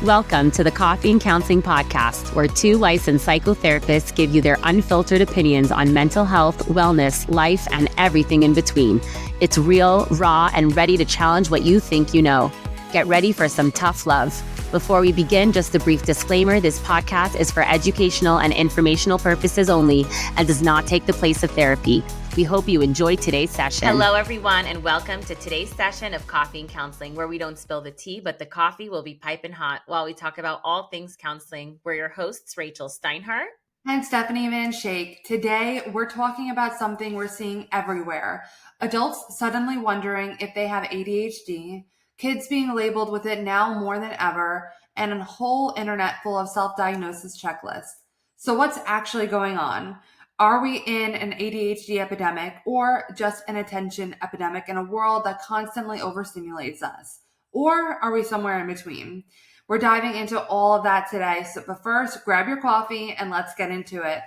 Welcome to the Coffee and Counseling Podcast, where two licensed psychotherapists give you their unfiltered opinions on mental health, wellness, life, and everything in between. It's real, raw, and ready to challenge what you think you know. Get ready for some tough love. Before we begin, just a brief disclaimer, this podcast is for educational and informational purposes only and does not take the place of therapy. We hope you enjoy today's session. Hello, everyone, and welcome to today's session of Coffee and Counseling, where we don't spill the tea, but the coffee will be piping hot while we talk about all things counseling. We're your hosts, Rachel Steinhardt. And Stephanie Van Schaick. Today, we're talking about something we're seeing everywhere. Adults suddenly wondering if they have ADHD, kids being labeled with it now more than ever, and a whole internet full of self-diagnosis checklists. So what's actually going on? Are we in an ADHD epidemic or just an attention epidemic in a world that constantly overstimulates us? Or are we somewhere in between? We're diving into all of that today. But first, grab your coffee and let's get into it.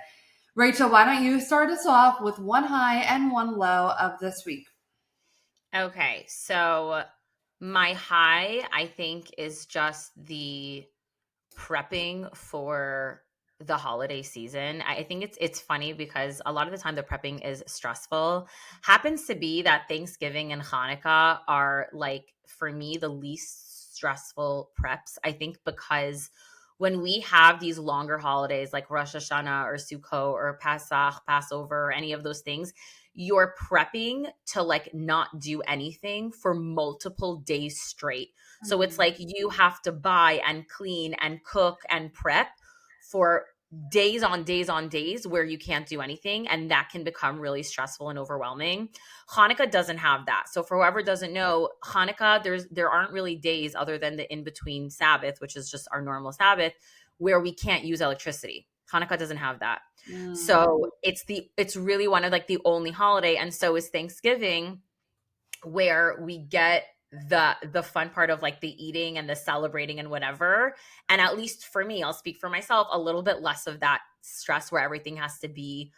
Rachel, why don't you start us off with one high and one low of this week? Okay, so my high, I think, is just the prepping for the holiday season. I think it's funny because a lot of the time the prepping is stressful. Happens to be that Thanksgiving and Hanukkah are, like, for me, the least stressful preps. I think because when we have these longer holidays like Rosh Hashanah or Sukkot or Pasach, Passover, or any of those things, you're prepping to, like, not do anything for multiple days straight. So it's like you have to buy and clean and cook and prep for days on days on days where you can't do anything. And that can become really stressful and overwhelming. Hanukkah doesn't have that. So for whoever doesn't know, Hanukkah, there aren't really days other than the in-between Sabbath, which is just our normal Sabbath, where we can't use electricity. Hanukkah doesn't have that. So it's really one of, like, the only holiday. And so is Thanksgiving, where we get the fun part of, like, the eating and the celebrating and whatever. And at least for me, I'll speak for myself, a little bit less of that stress where everything has to be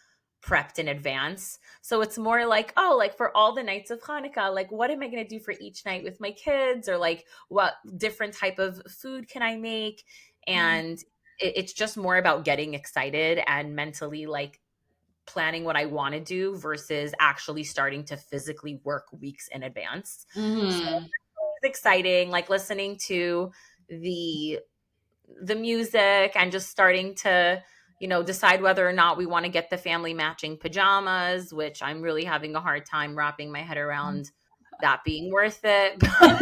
prepped in advance. So it's more like, oh, like, for all the nights of Hanukkah, like, what am I going to do for each night with my kids? Or, like, what different type of food can I make? And it's just more about getting excited and mentally, like, planning what I want to do versus actually starting to physically work weeks in advance. So it's exciting, like listening to the music and just starting to, decide whether or not we want to get the family matching pajamas, which I'm really having a hard time wrapping my head around that being worth it. That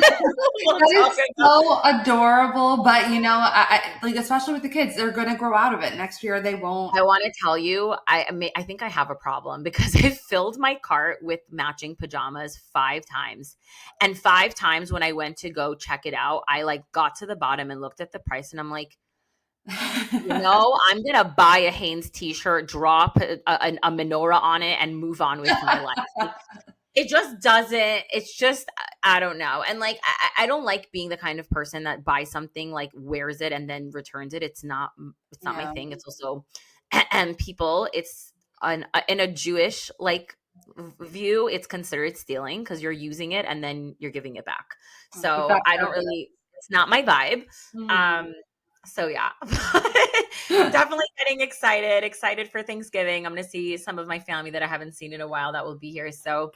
is so adorable, but I like, especially with the kids, they're going to grow out of it. Next year, they won't. I want to tell you, I think I have a problem because I filled my cart with matching pajamas 5 times. And 5 times when I went to go check it out, I, like, got to the bottom and looked at the price and I'm like, I'm going to buy a Hanes t-shirt, drop a menorah on it and move on with my life. Like, it just doesn't, it's just, I don't know. And, like, I don't like being the kind of person that buys something, like, wears it and then returns it. It's not my thing. It's also, and people, it's in a Jewish, like, view, it's considered stealing because you're using it and then you're giving it back. So I don't really, it's not my vibe. So yeah, definitely getting excited for Thanksgiving. I'm going to see some of my family that I haven't seen in a while that will be here. So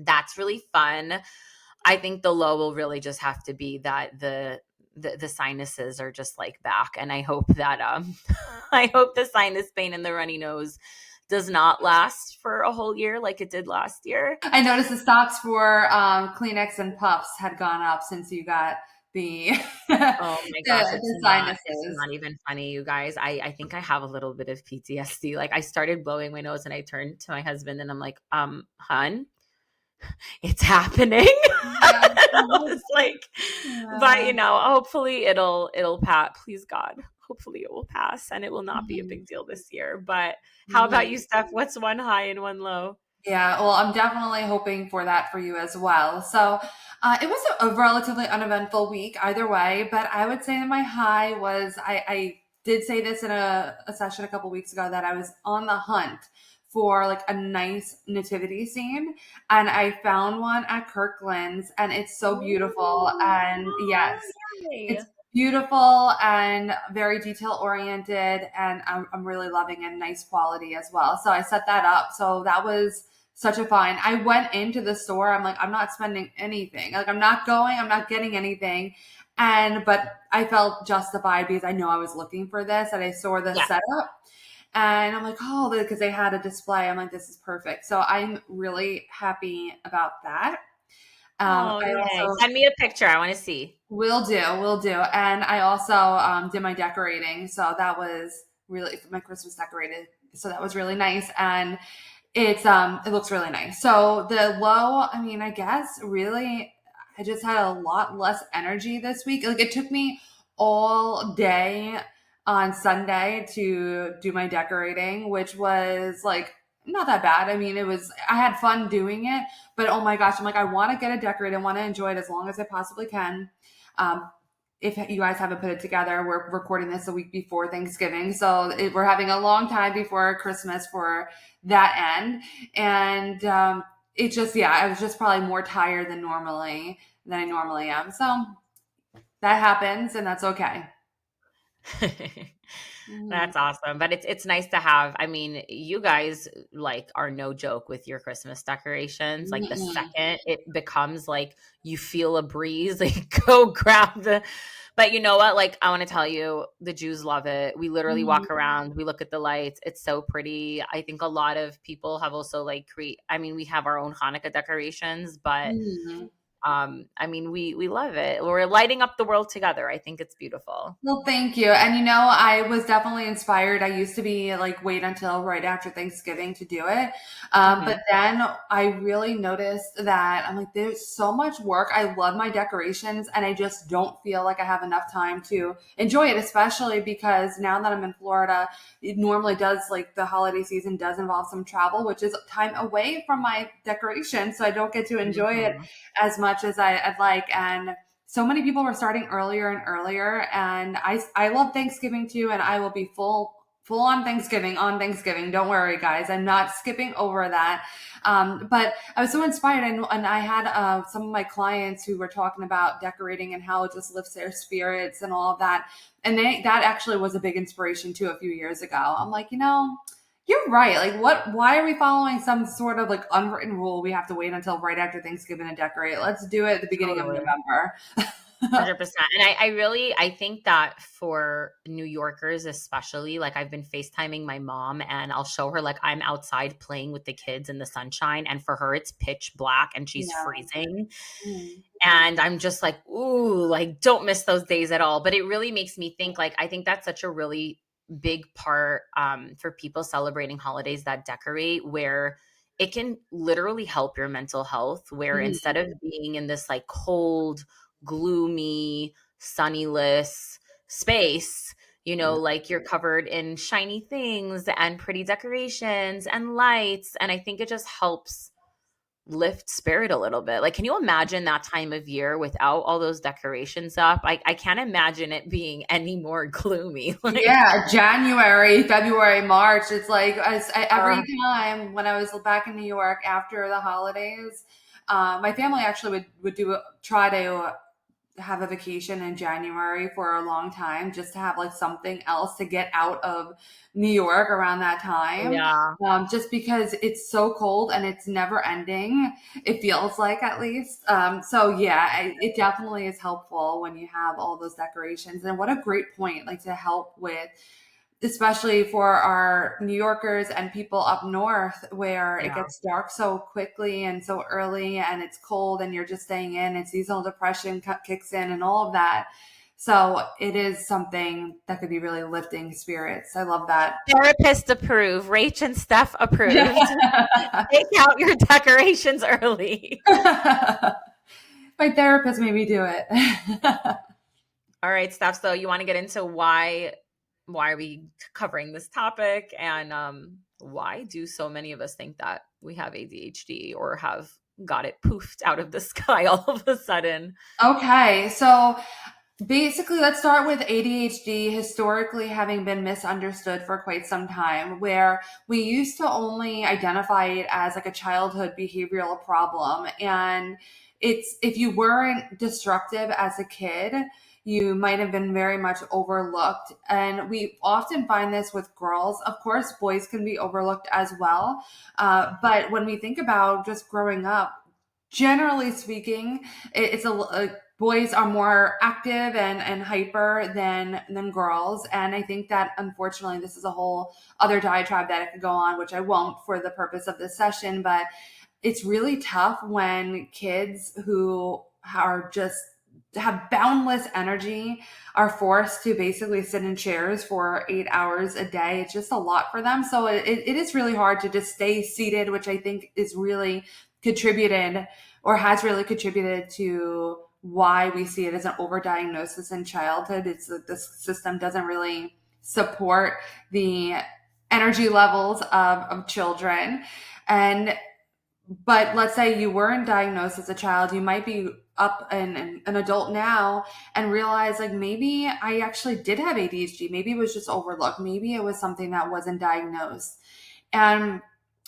that's really fun. I think the low will really just have to be that the sinuses are just, like, back. And I hope that, I hope the sinus pain and the runny nose does not last for a whole year like it did last year. I noticed the stocks for Kleenex and Puffs had gone up since you got the oh my gosh, sinuses. It's not even funny, you guys. I think I have a little bit of PTSD. Like, I started blowing my nose and I turned to my husband and I'm like, hun, it's happening. I was like, but hopefully it'll pass. Please God, hopefully it will pass and it will not be a big deal this year. But how about you, Steph? What's one high and one low? Yeah, well, I'm definitely hoping for that for you as well. So it was a relatively uneventful week either way, but I would say that my high was, I did say this in a session a couple weeks ago, that I was on the hunt for, like, a nice nativity scene, and I found one at Kirkland's and it's so beautiful. And yes, Yay. it's beautiful and very detail oriented, and I'm really loving it. Nice quality as well. So I set that up. So that was such a find. I went into the store. I'm like, I'm not spending anything. Like, I'm not going. I'm not getting anything. And but I felt justified because I know I was looking for this, and I saw the Yeah. setup. And I'm like, oh, because they had a display. I'm like, this is perfect. So I'm really happy about that. Oh, I yay. also Send me a picture. I want to see. will do, will do. And I also did my decorating. So that was really my Christmas decorated. So that was really nice. And it looks really nice. So the low, I mean, I guess really I just had a lot less energy this week. Like it took me all day on Sunday to do my decorating, which was like not that bad. I mean, I had fun doing it, but oh my gosh, I'm like, I want to get it decorated. I want to enjoy it as long as I possibly can. Um, if you guys haven't put it together, we're recording this a week before Thanksgiving. So we're having a long time before Christmas for that end. And it just, yeah, I was just probably more tired than I normally am. So that happens and that's okay. Mm, That's awesome. But it's nice to have. I mean, you guys like are no joke with your Christmas decorations. Like the mm-mm, second it becomes like you feel a breeze, like go grab the but you know what? Like I want to tell you, the Jews love it. We literally walk mm, around, we look at the lights. It's so pretty. I think a lot of people have also like I mean, we have our own Hanukkah decorations, but mm. I mean, we love it. We're lighting up the world together. I think it's beautiful. Well, thank you. And I was definitely inspired. I used to be like, wait until right after Thanksgiving to do it. But Mhm. then I really noticed that I'm like, there's so much work. I love my decorations and I just don't feel like I have enough time to enjoy it, especially because now that I'm in Florida, it normally does like the holiday season does involve some travel, which is time away from my decoration. So I don't get to enjoy it Mhm. as much as I'd like. And so many people were starting earlier and earlier, and I love Thanksgiving too, and I will be full on Thanksgiving. Don't worry, guys, I'm not skipping over that. But I was so inspired, and I had some of my clients who were talking about decorating and how it just lifts their spirits and all of that, and that actually was a big inspiration too a few years ago. I'm like, you're right. Like, what? Why are we following some sort of like unwritten rule? We have to wait until right after Thanksgiving to decorate. Let's do it at the beginning of Totally. November. 100%. And I really I think that for New Yorkers especially, like I've been FaceTiming my mom and I'll show her like I'm outside playing with the kids in the sunshine and for her it's pitch black and she's Yeah. freezing. Mm. And I'm just like, ooh, like don't miss those days at all. But it really makes me think like I think that's such a really big part for people celebrating holidays that decorate where it can literally help your mental health where instead Mhm. of being in this like cold, gloomy, sunnyless space, Yeah. like you're covered in shiny things and pretty decorations and lights. And I think it just helps lift spirit a little bit. Like, can you imagine that time of year without all those decorations up? I can't imagine it being any more gloomy. Like, Yeah, January, February, March. It's like every uh, time when I was back in New York after the holidays, my family actually try to have a vacation in January for a long time just to have like something else to get out of New York around that time. yeah, Just because it's so cold and it's never ending, it feels like at least. So yeah, it definitely is helpful when you have all those decorations. And what a great point, like to help with especially for our New Yorkers and people up north where it yeah. gets dark so quickly and so early and it's cold and you're just staying in and seasonal depression kicks in and all of that. So it is something that could be really lifting spirits. I love that. Therapist approved. Rach and Steph approved. Take out your decorations early. My therapist made me do it. All right, Steph. So you want to get into why are we covering this topic and why do so many of us think that we have ADHD or have got it poofed out of the sky all of a sudden? Okay, so basically, let's start with ADHD historically having been misunderstood for quite some time, where we used to only identify it as like a childhood behavioral problem. And it's if you weren't destructive as a kid, you might have been very much overlooked. And we often find this with girls. Of course, boys can be overlooked as well. But when we think about just growing up, generally speaking, it's boys are more active and hyper than girls. And I think that unfortunately, this is a whole other diatribe that I could go on, which I won't for the purpose of this session. But it's really tough when kids who are just have boundless energy are forced to basically sit in chairs for 8 hours a day. It's just a lot for them. So it is really hard to just stay seated, which I think is really contributed or has really contributed to why we see it as an overdiagnosis in childhood. It's that the system doesn't really support the energy levels of children. And but let's say you weren't diagnosed as a child, you might be up and an adult now and realize like maybe I actually did have ADHD. Maybe it was just overlooked. Maybe it was something that wasn't diagnosed. And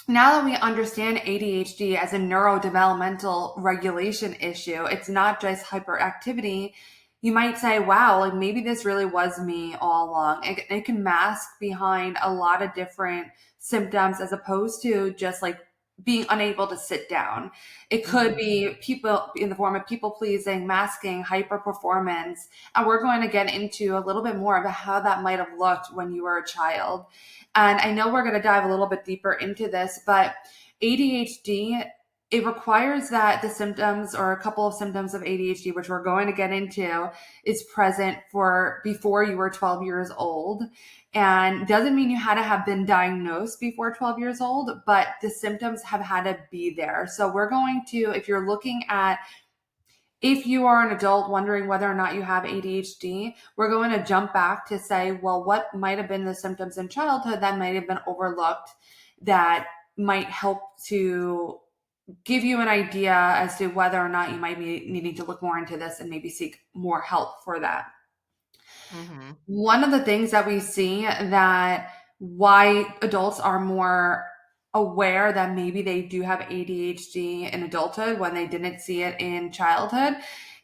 now that we understand ADHD as a neurodevelopmental regulation issue, it's not just hyperactivity. You might say, wow, like maybe this really was me all along. It can mask behind a lot of different symptoms as opposed to just like being unable to sit down. It could Mhm. be people in the form of people pleasing, masking, hyper performance. And we're going to get into a little bit more about how that might have looked when you were a child. And I know we're going to dive a little bit deeper into this, but ADHD, it requires that the symptoms or a couple of symptoms of ADHD, which we're going to get into, is present for before you were 12 years old. And doesn't mean you had to have been diagnosed before 12 years old, but the symptoms have had to be there. So we're going to, if you're looking at if you are an adult wondering whether or not you have ADHD, we're going to jump back to say, well, what might have been the symptoms in childhood that might have been overlooked that might help to give you an idea as to whether or not you might be needing to look more into this and maybe seek more help for that. Mhm. One of the things that we see that why adults are more aware that maybe they do have ADHD in adulthood when they didn't see it in childhood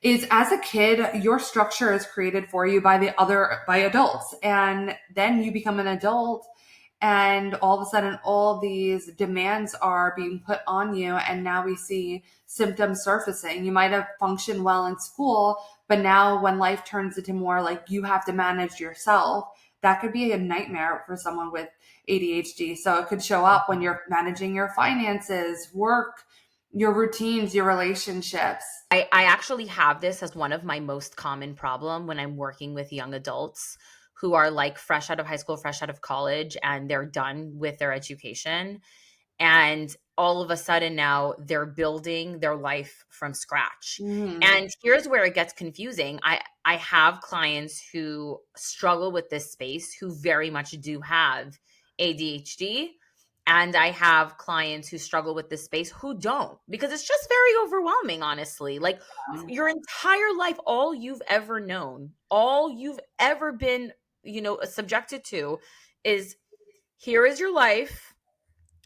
is as a kid your structure is created for you by adults, and then you become an adult and all of a sudden all these demands are being put on you, and now we see symptoms surfacing. You might have functioned well in school, but now when life turns into more like you have to manage yourself, that could be a nightmare for someone with ADHD. So it could show up when you're managing your finances, work, your routines, your relationships. I actually have this as one of my most common problem when I'm working with young adults who are like fresh out of high school, fresh out of college, and they're done with their education. And all of a sudden now they're building their life from scratch. Mhm. And here's where it gets confusing. I have clients who struggle with this space who very much do have ADHD, and I have clients who struggle with this space who don't, because it's just very overwhelming, honestly. Like your entire life, all you've ever known, all you've ever been, subjected to is here is your life,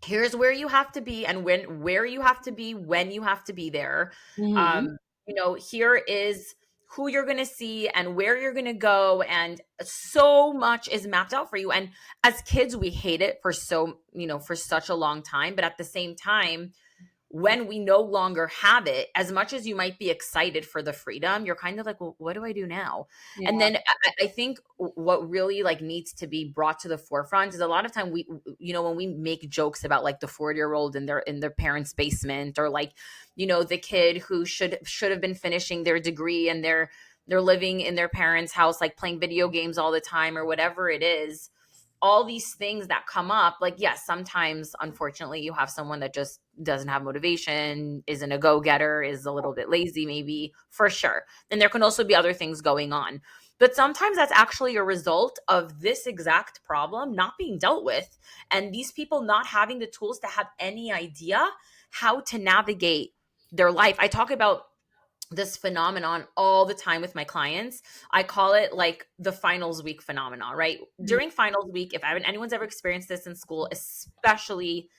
here's where you have to be, and where you have to be when you have to be there. Mhm. um Here is who you're going to see and where you're going to go, and so much is mapped out for you. And as kids we hate it for for such a long time, but at the same time, when we no longer have it, as much as you might be excited for the freedom, you're kind of like, well, what do I do now? And Yeah. then I think what really like needs to be brought to the forefront is a lot of time when we make jokes about like the 40-year-old in their parents' basement, or like, the kid who should have been finishing their degree and they're living in their parents' house, like playing video games all the time or whatever it is. All these things that come up, like, yes, sometimes unfortunately you have someone that just doesn't have motivation, isn't a go-getter, is a little bit lazy, maybe, for sure. And there can also be other things going on, but sometimes that's actually a result of this exact problem not being dealt with, and these people not having the tools to have any idea how to navigate their life. I talk about this phenomenon all the time with my clients. I call it like the finals week phenomenon, right? During finals week, if anyone's ever experienced this in school, especially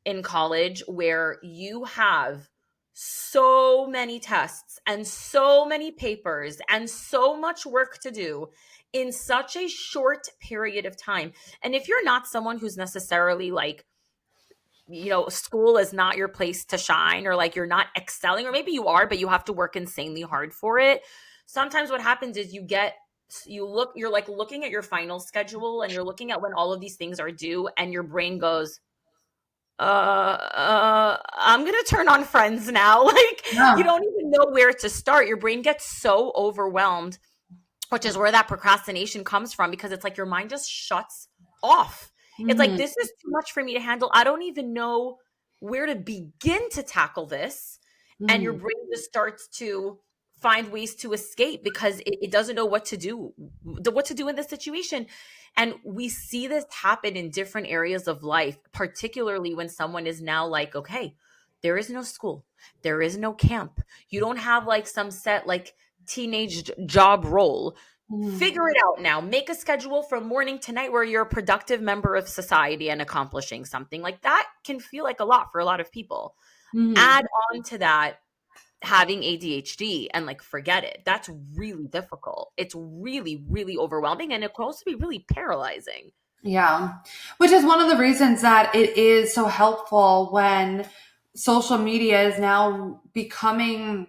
in college, where you have so many tests and so many papers and so much work to do in such a short period of time. And if you're not someone who's necessarily like, school is not your place to shine, or like you're not excelling, or maybe you are, but you have to work insanely hard for it. Sometimes what happens is you're like looking at your final schedule and you're looking at when all of these things are due, and your brain goes, I'm gonna turn on Friends now. Like, you Yeah. don't even know where to start. Your brain gets so overwhelmed, which is where that procrastination comes from, because it's like your mind just shuts off. It's like, Mhm. this is too much for me to handle. I don't even know where to begin to tackle this. And your Mhm. brain just starts to find ways to escape because it doesn't know what to do in this situation. And we see this happen in different areas of life, particularly when someone is now like, okay, there is no school, there is no camp, you don't have like some set like teenage job role. Mhm. Figure it out now. Make a schedule from morning to night where you're a productive member of society and accomplishing something. Like, that can feel like a lot for a lot of people. Mhm. Add on to that having ADHD and like forget it. That's really difficult. It's really, really overwhelming, and it can also be really paralyzing. Yeah. Which is one of the reasons that it is so helpful when social media is now becoming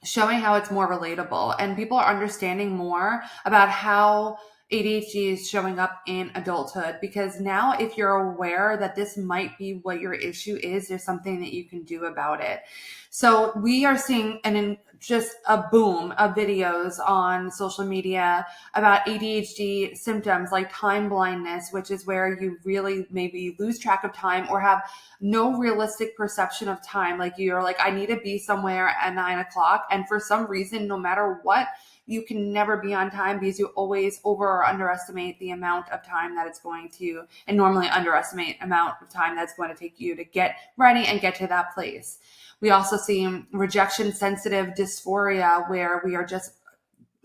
showing how it's more relatable and people are understanding more about how ADHD is showing up in adulthood, because now if you're aware that this might be what your issue is, there's something that you can do about it. So we are seeing just a boom of videos on social media about ADHD symptoms like time blindness, which is where you really maybe lose track of time or have no realistic perception of time. Like, you're like, I need to be somewhere at 9 o'clock. And for some reason, no matter what, you can never be on time because you always over or underestimate the amount of time that it's going to, and normally underestimate amount of time that's going to take you to get ready and get to that place. We also see rejection sensitive dysphoria, where we are just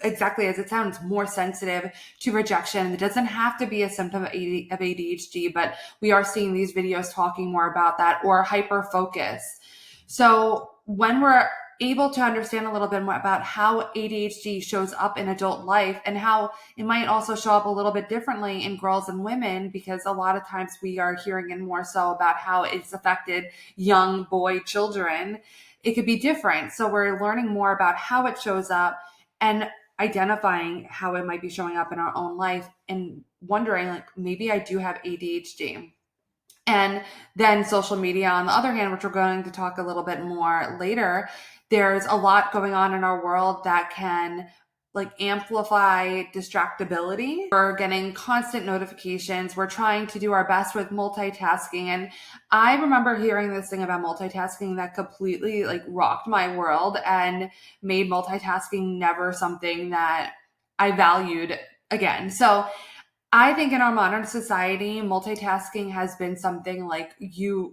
exactly as it sounds, more sensitive to rejection. It doesn't have to be a symptom of ADHD, but we are seeing these videos talking more about that, or hyper focus. So when we're able to understand a little bit more about how ADHD shows up in adult life and how it might also show up a little bit differently in girls and women, because a lot of times we are hearing and more so about how it's affected young boy children, it could be different. So we're learning more about how it shows up and identifying how it might be showing up in our own life and wondering, like, maybe I do have ADHD. And then social media, on the other hand, which we're going to talk a little bit more later, there's a lot going on in our world that can like amplify distractibility. We're getting constant notifications. We're trying to do our best with multitasking. And I remember hearing this thing about multitasking that completely like rocked my world and made multitasking never something that I valued again. So I think in our modern society, multitasking has been something like,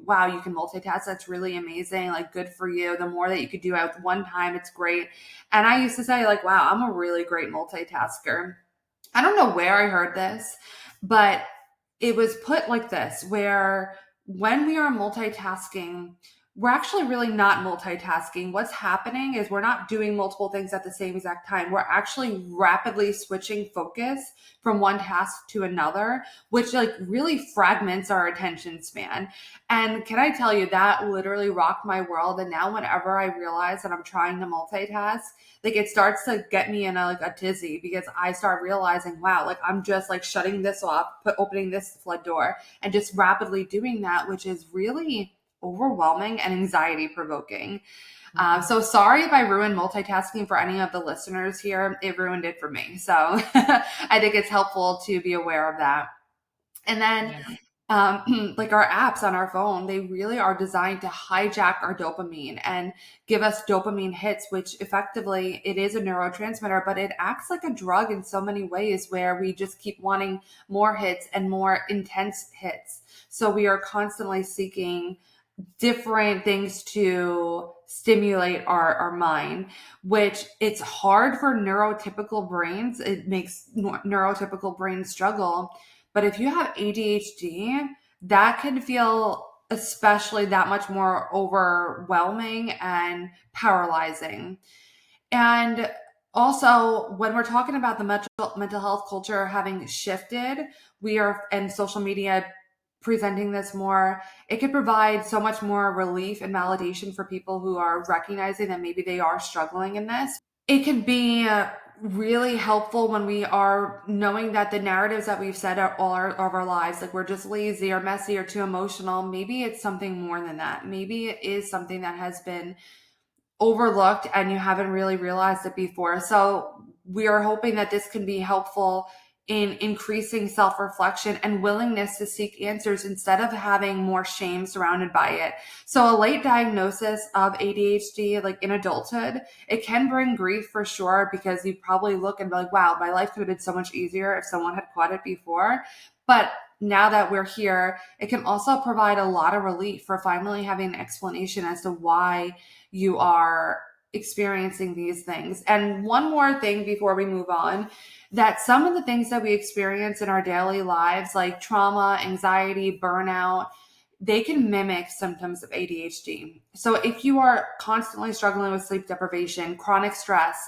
wow, you can multitask. That's really amazing. Like, good for you. The more that you could do at one time, it's great. And I used to say, like, wow, I'm a really great multitasker. I don't know where I heard this, but it was put like this, where when we are multitasking, we're actually really not multitasking. What's happening is we're not doing multiple things at the same exact time. We're actually rapidly switching focus from one task to another, which like really fragments our attention span. And can I tell you, that literally rocked my world. And now whenever I realize that I'm trying to multitask, like it starts to get me in a tizzy, because I start realizing, wow, like I'm just like shutting this off, opening this flood door, and just rapidly doing that, which is really overwhelming and anxiety provoking. Mhm. So sorry if I ruined multitasking for any of the listeners here. It ruined it for me. So I think it's helpful to be aware of that. And then Yeah. like our apps on our phone, they really are designed to hijack our dopamine and give us dopamine hits, which effectively it is a neurotransmitter, but it acts like a drug in so many ways, where we just keep wanting more hits and more intense hits. So we are constantly seeking different things to stimulate our mind, which it's hard for neurotypical brains. It makes neurotypical brains struggle. But if you have ADHD, that can feel especially that much more overwhelming and paralyzing. And also, when we're talking about the mental health culture having shifted, and social media presenting this more, it could provide so much more relief and validation for people who are recognizing that maybe they are struggling in this. It can be really helpful when we are knowing that the narratives that we've said of our lives, like we're just lazy or messy or too emotional, maybe it's something more than that. Maybe it is something that has been overlooked and you haven't really realized it before. So we are hoping that this can be helpful in increasing self-reflection and willingness to seek answers instead of having more shame surrounded by it. So a late diagnosis of ADHD, like in adulthood, it can bring grief for sure, because you probably look and be like, wow, my life could have been so much easier if someone had caught it before. But now that we're here, it can also provide a lot of relief for finally having an explanation as to why you are experiencing these things. And one more thing before we move on, that some of the things that we experience in our daily lives, like trauma, anxiety, burnout, they can mimic symptoms of ADHD. So if you are constantly struggling with sleep deprivation, chronic stress,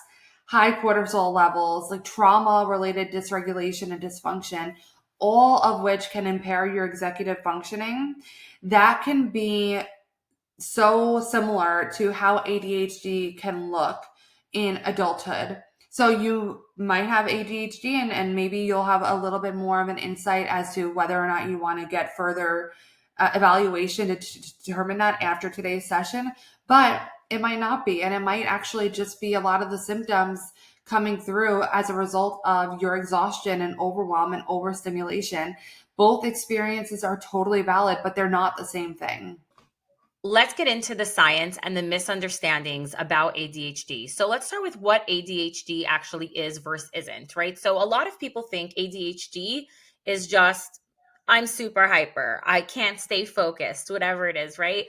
high cortisol levels, like trauma related dysregulation and dysfunction, all of which can impair your executive functioning, that can be so similar to how ADHD can look in adulthood. So you might have ADHD, and maybe you'll have a little bit more of an insight as to whether or not you want to get further evaluation to determine that after today's session. But it might not be, and it might actually just be a lot of the symptoms coming through as a result of your exhaustion and overwhelm and overstimulation. Both experiences are totally valid, but they're not the same thing. Let's get into the science and the misunderstandings about ADHD. So let's start with what ADHD actually is versus isn't, right? So a lot of people think ADHD is just, I'm super hyper, I can't stay focused, whatever it is, right?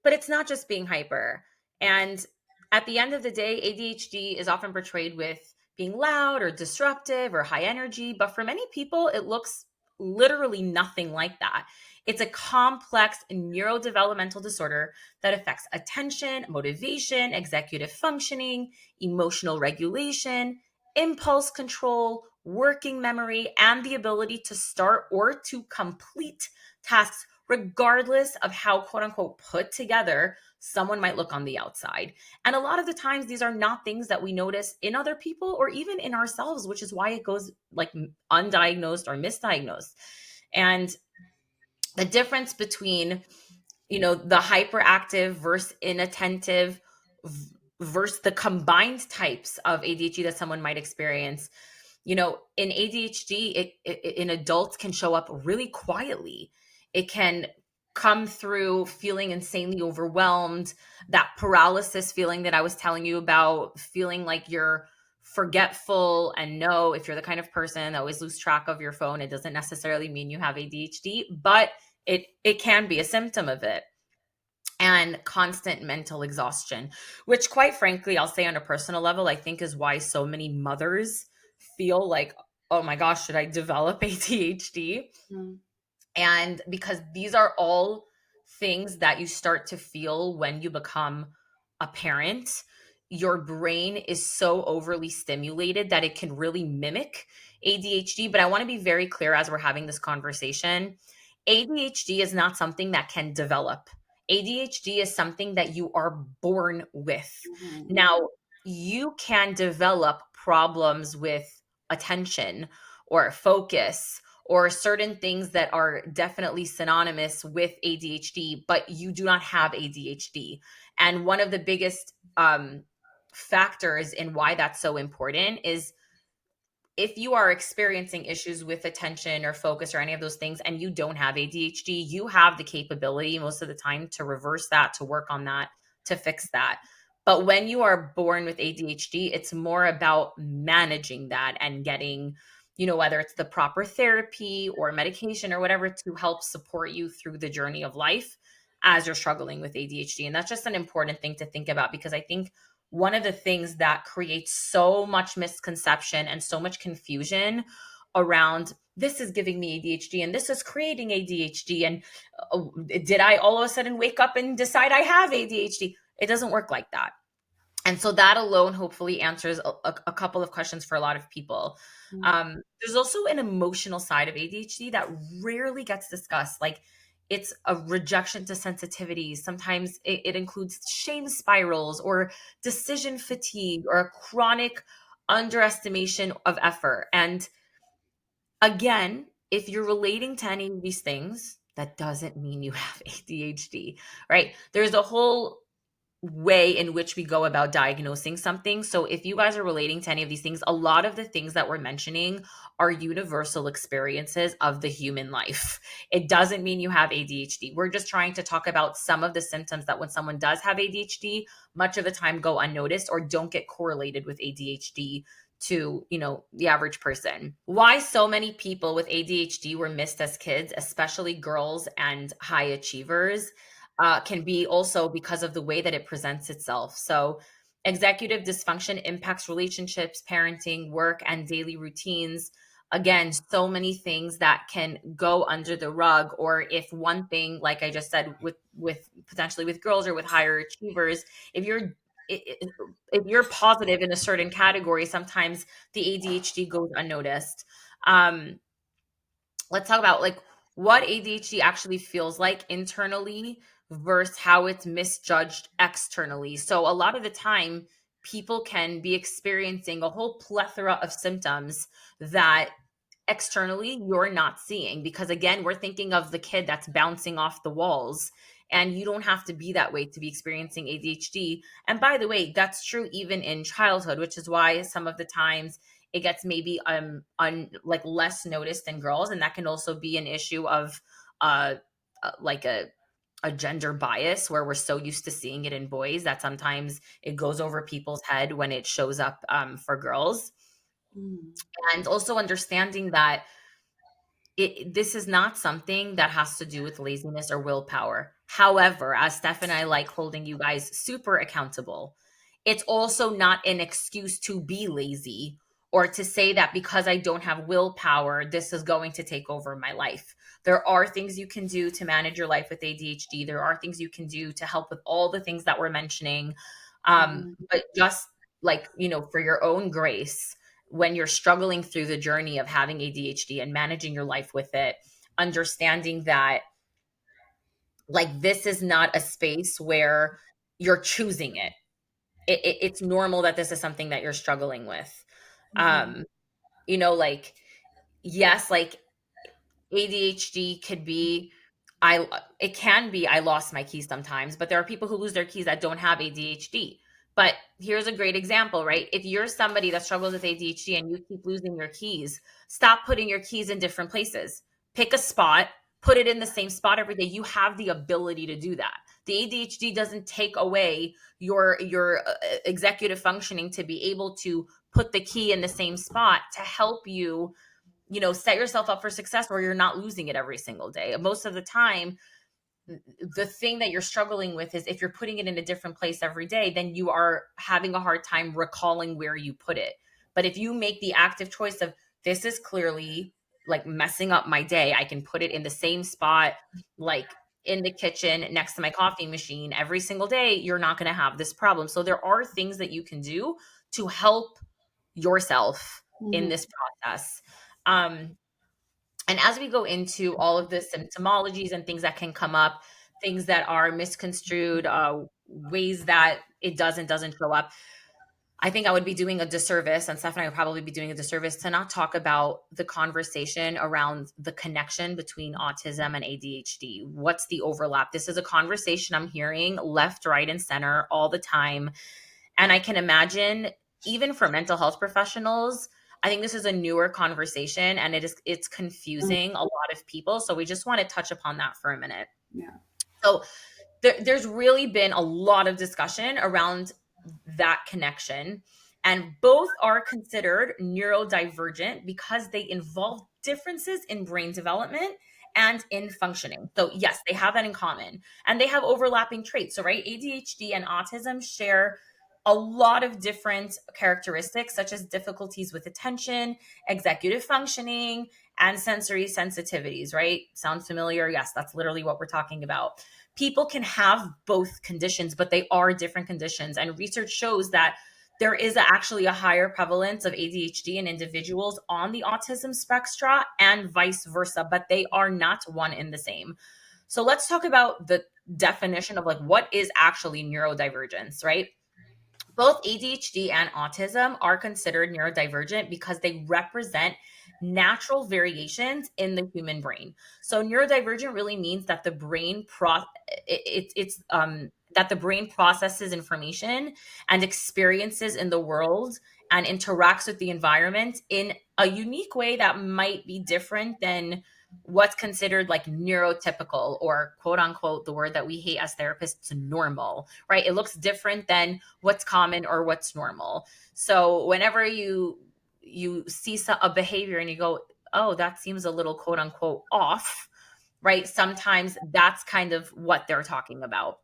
But it's not just being hyper. And at the end of the day, ADHD is often portrayed with being loud or disruptive or high energy. But for many people, it looks literally nothing like that. It's a complex neurodevelopmental disorder that affects attention, motivation, executive functioning, emotional regulation, impulse control, working memory, and the ability to start or to complete tasks, regardless of how quote unquote put together someone might look on the outside. And a lot of the times, these are not things that we notice in other people or even in ourselves, which is why it goes like undiagnosed or misdiagnosed. And the difference between, the hyperactive versus inattentive versus the combined types of ADHD that someone might experience. In ADHD, in adults can show up really quietly. It can come through feeling insanely overwhelmed, that paralysis feeling that I was telling you about, feeling like you're forgetful. And no, if you're the kind of person that always lose track of your phone, it doesn't necessarily mean you have ADHD, but it can be a symptom of it. And constant mental exhaustion, which quite frankly, I'll say on a personal level, I think is why so many mothers feel like, oh my gosh, should I develop ADHD? Mm. And because these are all things that you start to feel when you become a parent, your brain is so overly stimulated that it can really mimic ADHD. But I want to be very clear as we're having this conversation, ADHD is not something that can develop. ADHD is something that you are born with. Mhm. Now, you can develop problems with attention or focus or certain things that are definitely synonymous with ADHD, but you do not have ADHD. And one of the biggest factors in why that's so important is if you are experiencing issues with attention or focus or any of those things and you don't have ADHD, you have the capability most of the time to reverse that, to work on that, to fix that. But when you are born with ADHD, it's more about managing that and getting, whether it's the proper therapy or medication or whatever to help support you through the journey of life as you're struggling with ADHD. And that's just an important thing to think about, because I think one of the things that creates so much misconception and so much confusion around this is giving me ADHD and this is creating ADHD. And did I all of a sudden wake up and decide I have ADHD? It doesn't work like that. And so that alone hopefully answers a couple of questions for a lot of people. There's also an emotional side of ADHD that rarely gets discussed. Like it's a rejection to sensitivity. Sometimes it includes shame spirals or decision fatigue or a chronic underestimation of effort. And again, if you're relating to any of these things, that doesn't mean you have ADHD, right? There's a whole way in which we go about diagnosing something. So if you guys are relating to any of these things, a lot of the things that we're mentioning are universal experiences of the human life. It doesn't mean you have ADHD. We're just trying to talk about some of the symptoms that when someone does have ADHD, much of the time go unnoticed or don't get correlated with ADHD to, the average person. Why so many people with ADHD were missed as kids, especially girls and high achievers, can be also because of the way that it presents itself. So, executive dysfunction impacts relationships, parenting, work, and daily routines. Again, so many things that can go under the rug. Or if one thing, like I just said, with potentially with girls or with higher achievers, if you're if you're positive in a certain category, sometimes the ADHD goes unnoticed. Um, let's talk about like what ADHD actually feels like internally versus how it's misjudged externally. So a lot of the time people can be experiencing a whole plethora of symptoms that externally you're not seeing, because again we're thinking of the kid that's bouncing off the walls, and you don't have to be that way to be experiencing ADHD. And by the way, that's true even in childhood, which is why some of the times it gets maybe like less noticed in girls, and that can also be an issue of uh like a gender bias where we're so used to seeing it in boys that sometimes it goes over people's head when it shows up for girls. Mm. And also understanding that this is not something that has to do with laziness or willpower. However, as Steph and I like holding you guys super accountable, it's also not an excuse to be lazy or to say that because I don't have willpower, this is going to take over my life. There are things you can do to manage your life with ADHD. There are things you can do to help with all the things that we're mentioning. Mhm. But just like, for your own grace, when you're struggling through the journey of having ADHD and managing your life with it, understanding that like this is not a space where you're choosing it. It's normal that this is something that you're struggling with. Mhm. Um, like yes, like ADHD could be I it can be I lost my keys sometimes, but there are people who lose their keys that don't have ADHD. But here's a great example, right? If you're somebody that struggles with ADHD and you keep losing your keys, stop putting your keys in different places. Pick a spot, put it in the same spot every day. You have the ability to do that. The ADHD doesn't take away your executive functioning to be able to put the key in the same spot to help you, set yourself up for success where you're not losing it every single day. Most of the time, the thing that you're struggling with is if you're putting it in a different place every day, then you are having a hard time recalling where you put it. But if you make the active choice of this is clearly like messing up my day, I can put it in the same spot, like in the kitchen next to my coffee machine every single day, you're not going to have this problem. So there are things that you can do to help yourself in Mhm. this process. Um, and as we go into all of the symptomologies and things that can come up, things that are misconstrued, ways that it doesn't show up, I think I would be doing a disservice, and Steph and I would probably be doing a disservice to not talk about the conversation around the connection between autism and ADHD. What's the overlap? This is a conversation I'm hearing left, right, and center all the time. And I can imagine even for mental health professionals, I think this is a newer conversation and it's Mm. confusing a lot of people. So we just want to touch upon that for a minute. Yeah. So there's really been a lot of discussion around that connection. And both are considered neurodivergent because they involve differences in brain development and in functioning. So, yes, they have that in common and they have overlapping traits. So, right, ADHD and autism share a lot of different characteristics, such as difficulties with attention, executive functioning, and sensory sensitivities, right? Sounds familiar? Yes, that's literally what we're talking about. People can have both conditions, but they are different conditions. And research shows that there is actually a higher prevalence of ADHD in individuals on the autism spectra and vice versa, but they are not one and the same. So let's talk about the definition of like what is actually neurodivergence, right? Both ADHD and autism are considered neurodivergent because they represent natural variations in the human brain. So neurodivergent really means that the that the brain processes information and experiences in the world and interacts with the environment in a unique way that might be different than what's considered like neurotypical, or quote unquote, the word that we hate as therapists, normal, right? It looks different than what's common or what's normal. So whenever you see a behavior and you go, oh, that seems a little quote unquote off, right? Sometimes that's kind of what they're talking about.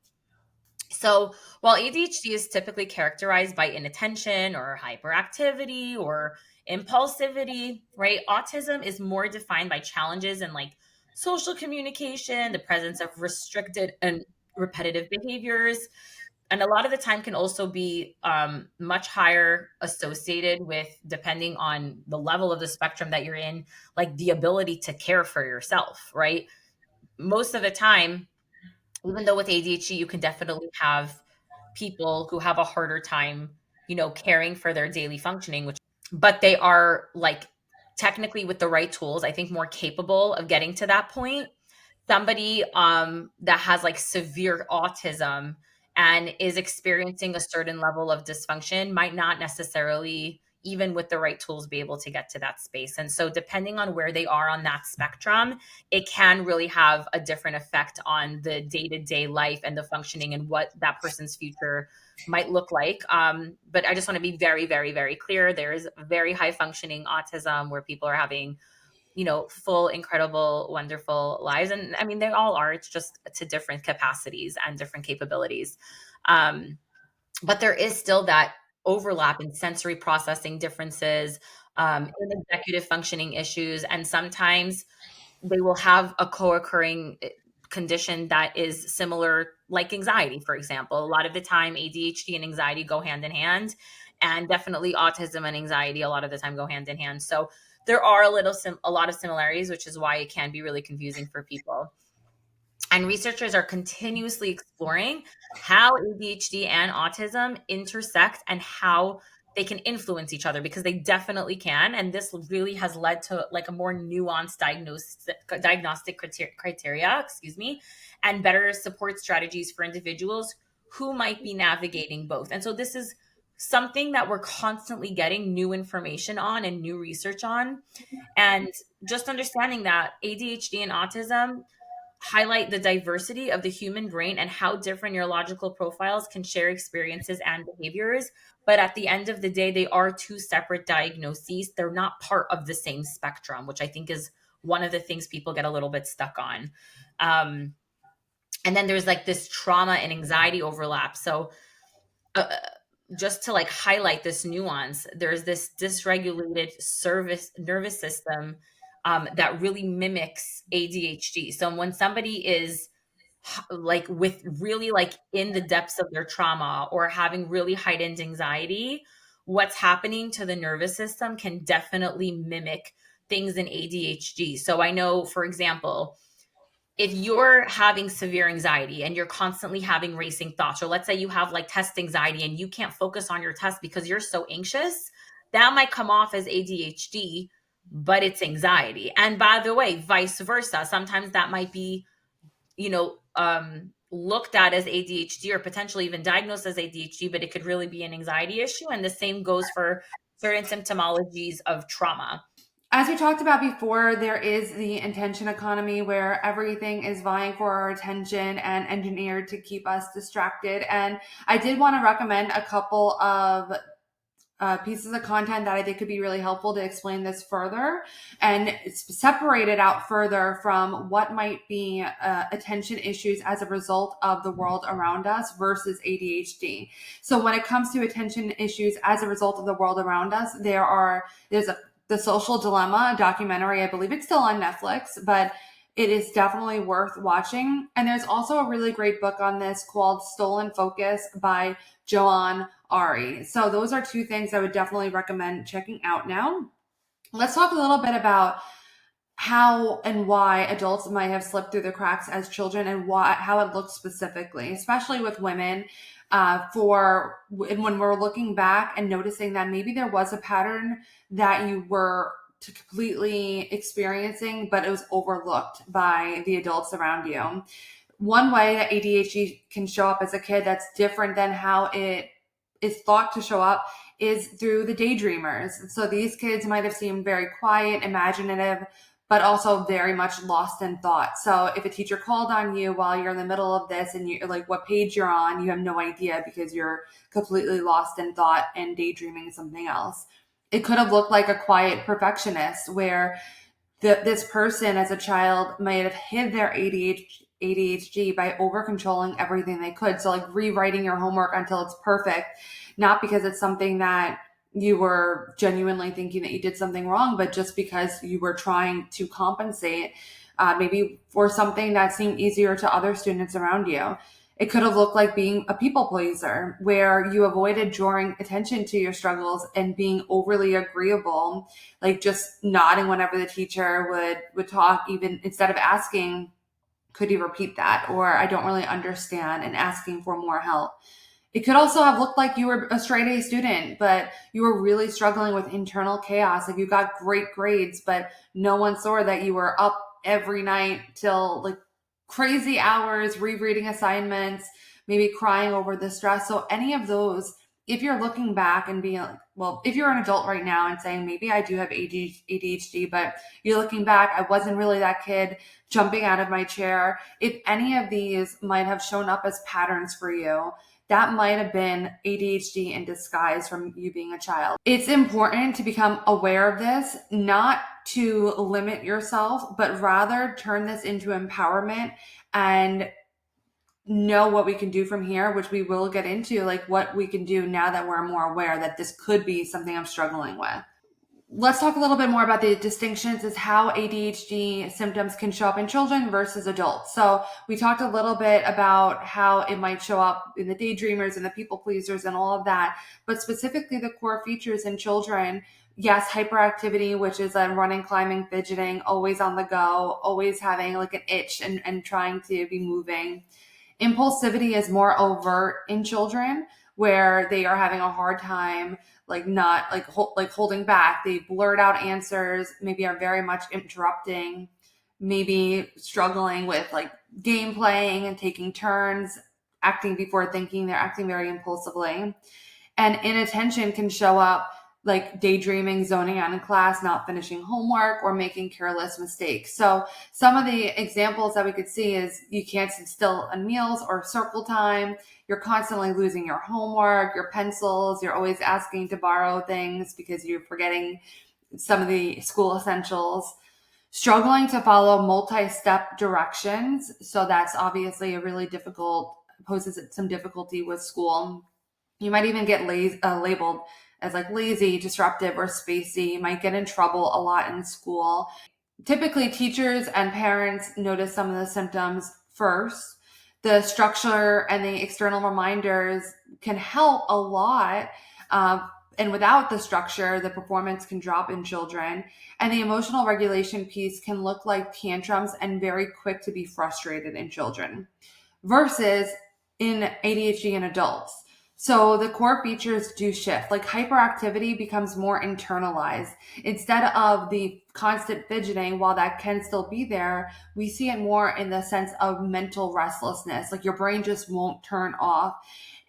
So, while ADHD is typically characterized by inattention or hyperactivity or impulsivity, right? Autism is more defined by challenges in like social communication, the presence of restricted and repetitive behaviors, and a lot of the time can also be much higher associated with, depending on the level of the spectrum that you're in, like the ability to care for yourself, right? Most of the time, even though with ADHD, you can definitely have people who have a harder time, caring for their daily functioning, but they are like technically with the right tools, I think more capable of getting to that point. Somebody that has like severe autism and is experiencing a certain level of dysfunction might not necessarily, even with the right tools, be able to get to that space. And so depending on where they are on that spectrum, it can really have a different effect on the day-to-day life and the functioning and what that person's future might look like. But I just want to be very, very, very clear. There is very high functioning autism where people are having, full, incredible, wonderful lives. And I mean, they all are. It's just to different capacities and different capabilities. Um, but there is still that overlap in sensory processing differences, in executive functioning issues. And sometimes they will have a co-occurring condition that is similar, like anxiety, for example. A lot of the time, ADHD and anxiety go hand in hand, and definitely autism and anxiety a lot of the time go hand in hand. So there are a lot of similarities, which is why it can be really confusing for people. And researchers are continuously exploring how ADHD and autism intersect and how they can influence each other, because they definitely can. And this really has led to like a more nuanced diagnostic criteria, excuse me, and better support strategies for individuals who might be navigating both. And so this is something that we're constantly getting new information on and new research on. And just understanding that ADHD and autism highlight the diversity of the human brain and how different neurological profiles can share experiences and behaviors. But at the end of the day, they are two separate diagnoses. They're not part of the same spectrum, which I think is one of the things people get a little bit stuck on. Um, and then there's like this trauma and anxiety overlap. So, uh, just to like highlight this nuance, there's this dysregulated service nervous system that really mimics ADHD. So when somebody is like with really like in the depths of their trauma or having really heightened anxiety, what's happening to the nervous system can definitely mimic things in ADHD. So I know, for example, if you're having severe anxiety and you're constantly having racing thoughts, or let's say you have like test anxiety and you can't focus on your test because you're so anxious, that might come off as ADHD, but it's anxiety. And by the way, vice versa. Sometimes that might be, looked at as ADHD or potentially even diagnosed as ADHD, but it could really be an anxiety issue. And the same goes for certain symptomologies of trauma. As we talked about before, there is the intention economy where everything is vying for our attention and engineered to keep us distracted. And I did want to recommend a couple of pieces of content that I think could be really helpful to explain this further and separate it out further from what might be attention issues as a result of the world around us versus ADHD. So when it comes to attention issues as a result of the world around us, there's The Social Dilemma, a documentary. I believe it's still on Netflix, but it is definitely worth watching. And there's also a really great book on this called Stolen Focus by Joanne Ari. So those are two things I would definitely recommend checking out now. Let's talk a little bit about how and why adults might have slipped through the cracks as children and how it looks specifically, especially with women. And when we're looking back and noticing that maybe there was a pattern that you were completely experiencing, but it was overlooked by the adults around you. One way that ADHD can show up as a kid that's different than how it is thought to show up is through the daydreamers. So these kids might have seemed very quiet, imaginative, but also very much lost in thought. So if a teacher called on you while you're in the middle of this and you're like, what page you're on, you have no idea because you're completely lost in thought and daydreaming something else. It could have looked like a quiet perfectionist where this person as a child might have hid their ADHD by over controlling everything they could. So like rewriting your homework until it's perfect, not because it's something that you were genuinely thinking that you did something wrong, but just because you were trying to compensate, maybe for something that seemed easier to other students around you. It could have looked like being a people pleaser, where you avoided drawing attention to your struggles and being overly agreeable, like just nodding whenever the teacher would talk, even instead of asking, could you repeat that? Or I don't really understand, and asking for more help. It could also have looked like you were a straight A student, but you were really struggling with internal chaos. Like you got great grades, but no one saw that you were up every night till like crazy hours, rereading assignments, maybe crying over the stress. So any of those, if you're looking back and being like, well, if you're an adult right now and saying, maybe I do have ADHD, but you're looking back, I wasn't really that kid jumping out of my chair. If any of these might have shown up as patterns for you, that might have been ADHD in disguise from you being a child. It's important to become aware of this, not to limit yourself, but rather turn this into empowerment and know what we can do from here, which we will get into, like what we can do now that we're more aware that this could be something I'm struggling with. Let's talk a little bit more about the distinctions as how ADHD symptoms can show up in children versus adults. So we talked a little bit about how it might show up in the daydreamers and the people pleasers and all of that, but specifically the core features in children. Yes, hyperactivity, which is a running, climbing, fidgeting, always on the go, always having like an itch and trying to be moving. Impulsivity is more overt in children where they are having a hard time, like not like holding back. They blurt out answers, maybe are very much interrupting, maybe struggling with like game playing and taking turns, acting before thinking. They're acting very impulsively. And inattention can show up like daydreaming, zoning out in class, not finishing homework, or making careless mistakes. So some of the examples that we could see is you can't sit still on meals or circle time. You're constantly losing your homework, your pencils. You're always asking to borrow things because you're forgetting some of the school essentials. Struggling to follow multi-step directions. So that's obviously a really poses some difficulty with school. You might even get labeled as like lazy, disruptive, or spacey. You might get in trouble a lot in school. Typically, teachers and parents notice some of the symptoms first. The structure and the external reminders can help a lot. And without the structure, the performance can drop in children. And the emotional regulation piece can look like tantrums and very quick to be frustrated in children versus in ADHD in adults. So the core features do shift. Like hyperactivity becomes more internalized. Instead of the constant fidgeting, while that can still be there, we see it more in the sense of mental restlessness. Like your brain just won't turn off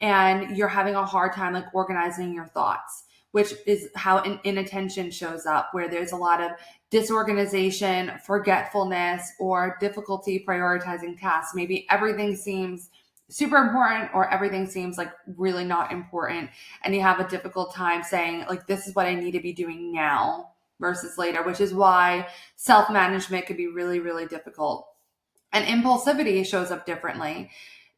and you're having a hard time like organizing your thoughts, which is how inattention shows up, where there's a lot of disorganization, forgetfulness, or difficulty prioritizing tasks. Maybe everything seems super important, or everything seems like really not important, and you have a difficult time saying like, this is what I need to be doing now versus later, which is why self-management could be really, really difficult. And impulsivity shows up differently.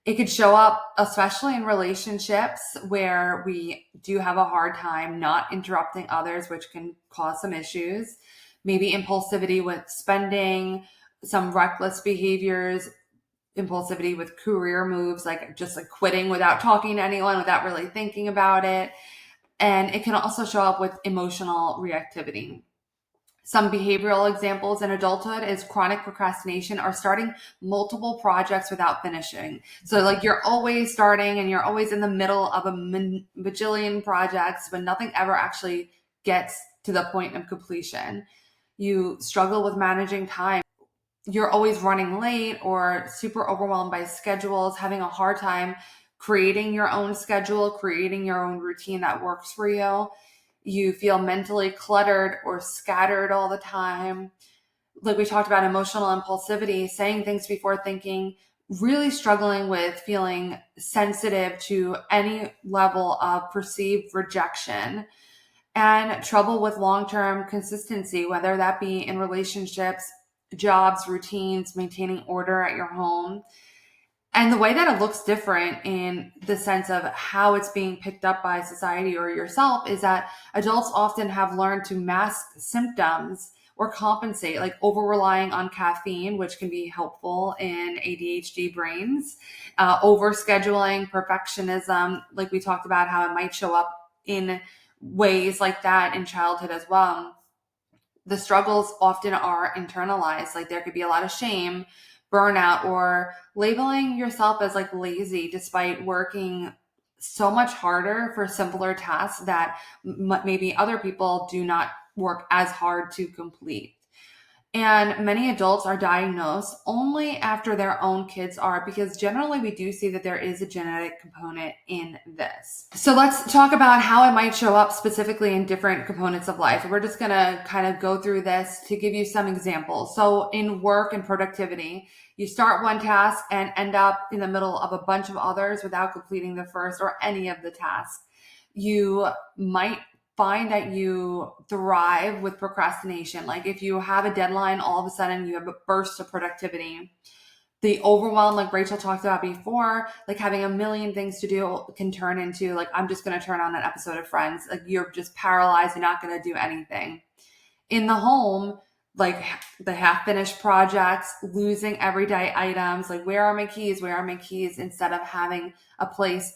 It could show up, especially in relationships where we do have a hard time not interrupting others, which can cause some issues. Maybe impulsivity with spending, some reckless behaviors, impulsivity with career moves, like just like quitting without talking to anyone, without really thinking about it. And it can also show up with emotional reactivity. Some behavioral examples in adulthood is chronic procrastination, or starting multiple projects without finishing. So like you're always starting and you're always in the middle of a bajillion projects, but nothing ever actually gets to the point of completion. You struggle with managing time. You're always running late or super overwhelmed by schedules, having a hard time creating your own schedule, creating your own routine that works for you. You feel mentally cluttered or scattered all the time. Like we talked about, emotional impulsivity, saying things before thinking, really struggling with feeling sensitive to any level of perceived rejection, and trouble with long-term consistency, whether that be in relationships, jobs, routines, maintaining order at your home. And the way that it looks different in the sense of how it's being picked up by society or yourself is that adults often have learned to mask symptoms or compensate, like over relying on caffeine, which can be helpful in ADHD brains, over scheduling, perfectionism, like we talked about, how it might show up in ways like that in childhood as well. The struggles often are internalized. Like there could be a lot of shame, burnout, or labeling yourself as like lazy despite working so much harder for simpler tasks that maybe other people do not work as hard to complete. And many adults are diagnosed only after their own kids are, because generally we do see that there is a genetic component in this. So let's talk about how it might show up specifically in different components of life. We're just going to kind of go through this to give you some examples. So in work and productivity, you start one task and end up in the middle of a bunch of others without completing the first or any of the tasks. You might find that you thrive with procrastination. Like if you have a deadline, all of a sudden you have a burst of productivity. The overwhelm, like Rachel talked about before, like having a million things to do can turn into like, I'm just going to turn on an episode of Friends. Like you're just paralyzed. You're not going to do anything. In the home, like the half finished projects, losing everyday items, like where are my keys? Where are my keys? Instead of having a place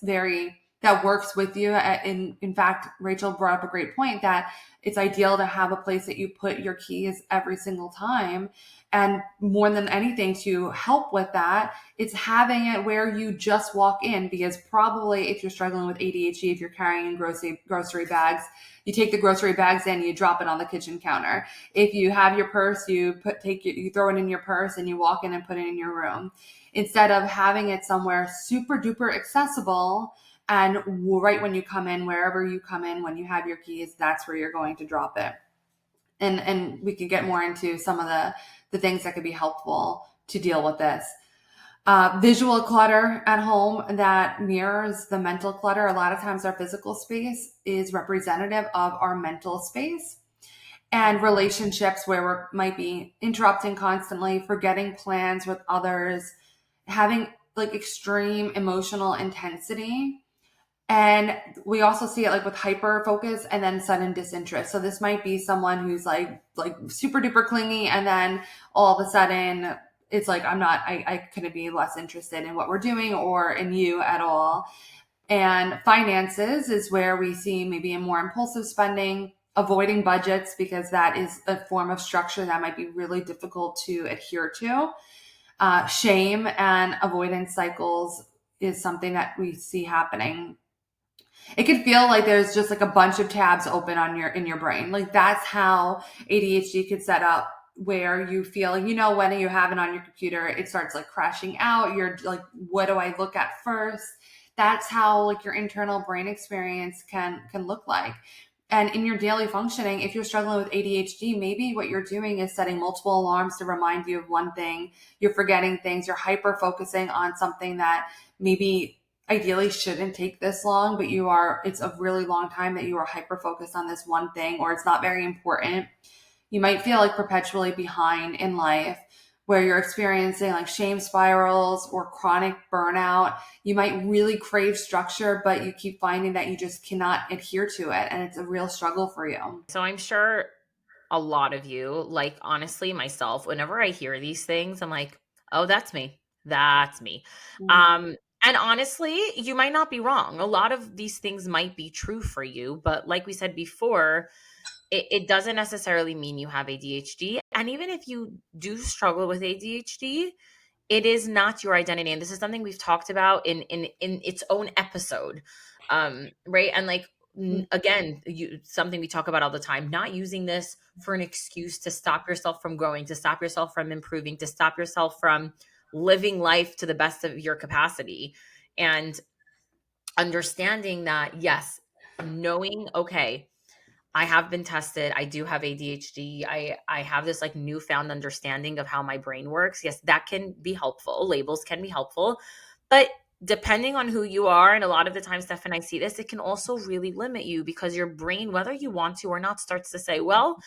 that works with you. In fact, Rachel brought up a great point that it's ideal to have a place that you put your keys every single time. And more than anything, to help with that, it's having it where you just walk in, because probably if you're struggling with ADHD, if you're carrying grocery bags, you take the grocery bags in, you drop it on the kitchen counter. If you have your purse, you throw it in your purse and you walk in and put it in your room, instead of having it somewhere super duper accessible. And right when you come in, wherever you come in, when you have your keys, that's where you're going to drop it. And we could get more into some of the things that could be helpful to deal with this. Visual clutter at home that mirrors the mental clutter. A lot of times our physical space is representative of our mental space. And relationships where we might be interrupting constantly, forgetting plans with others, having like extreme emotional intensity. And we also see it like with hyper focus and then sudden disinterest. So this might be someone who's like super duper clingy, and then all of a sudden it's like, I couldn't be less interested in what we're doing or in you at all. And finances is where we see maybe a more impulsive spending, avoiding budgets, because that is a form of structure that might be really difficult to adhere to. Shame and avoidance cycles is something that we see happening. It could feel like there's just like a bunch of tabs open in your brain. Like that's how ADHD could set up, where you feel, when you have it on your computer, it starts like crashing out. You're like, what do I look at first? That's how like your internal brain experience can look like. And in your daily functioning, if you're struggling with ADHD, maybe what you're doing is setting multiple alarms to remind you of one thing. You're forgetting things. You're hyper focusing on something that maybe ideally shouldn't take this long, but it's a really long time that you are hyper focused on this one thing, or it's not very important. You might feel like perpetually behind in life, where you're experiencing like shame spirals or chronic burnout. You might really crave structure, but you keep finding that you just cannot adhere to it. And it's a real struggle for you. So I'm sure a lot of you, like honestly, myself, whenever I hear these things, I'm like, oh, that's me. That's me. Mhm. Um, and honestly, you might not be wrong. A lot of these things might be true for you, but like we said before, it doesn't necessarily mean you have ADHD. And even if you do struggle with ADHD, it is not your identity, and this is something we've talked about in its own episode, right? And like, again, something we talk about all the time, not using this for an excuse to stop yourself from growing, to stop yourself from improving, to stop yourself from living life to the best of your capacity. And understanding that, yes, knowing, okay, I have been tested. I do have ADHD. I have this like newfound understanding of how my brain works. Yes, that can be helpful. Labels can be helpful. But depending on who you are, and a lot of the times, Steph and I see this, it can also really limit you because your brain, whether you want to or not, starts to say, well,